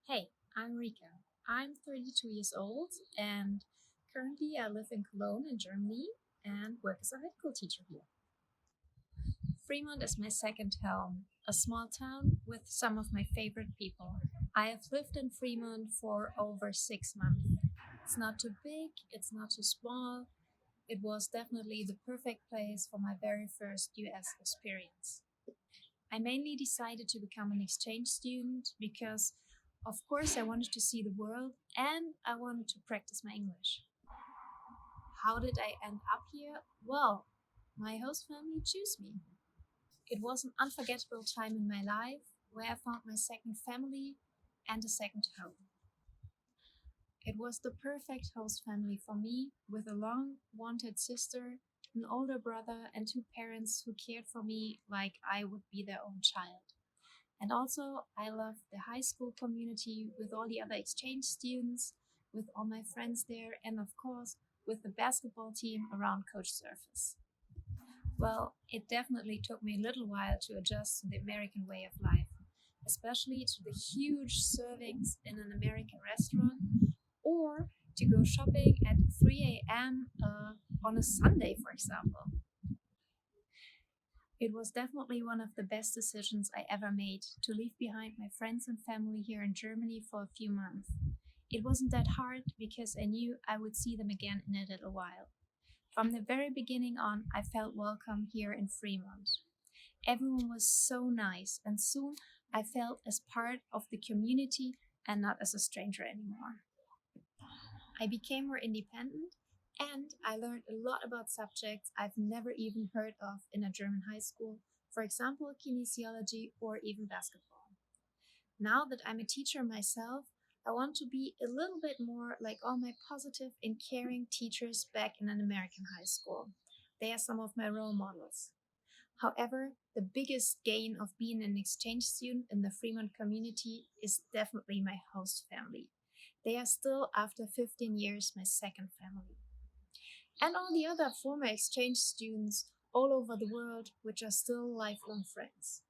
Hey, I'm Rike. I'm 32 years old and currently I live in Cologne in Germany and work as a high school teacher here. Fremont is my second home, a small town with some of my favorite people. I have lived in Fremont for over 6 months. It's not too big, it's not too small. It was definitely the perfect place for my very first US experience. I mainly decided to become an exchange student because, of course, I wanted to see the world and I wanted to practice my English. How did I end up here? Well, my host family chose me. It was an unforgettable time in my life where I found my second family and a second home. It was the perfect host family for me, with a long wanted sister, an older brother, and two parents who cared for me like I would be their own child. And also, I love the high school community with all the other exchange students, with all my friends there, and of course, with the basketball team around Coach Surface. Well, it definitely took me a little while to adjust to the American way of life, especially to the huge servings in an American restaurant, or to go shopping at 3 a.m. On a Sunday, for example. It was definitely one of the best decisions I ever made to leave behind my friends and family here in Germany for a few months. It wasn't that hard because I knew I would see them again in a little while. From the very beginning on, I felt welcome here in Fremont. Everyone was so nice, and soon I felt as part of the community and not as a stranger anymore. I became more independent and I learned a lot about subjects I've never even heard of in a German high school, for example, kinesiology or even basketball. Now that I'm a teacher myself, I want to be a little bit more like all my positive and caring teachers back in an American high school. They are some of my role models. However, the biggest gain of being an exchange student in the Fremont community is definitely my host family. They are still, after 15 years, my second family. And all the other former exchange students all over the world, which are still lifelong friends.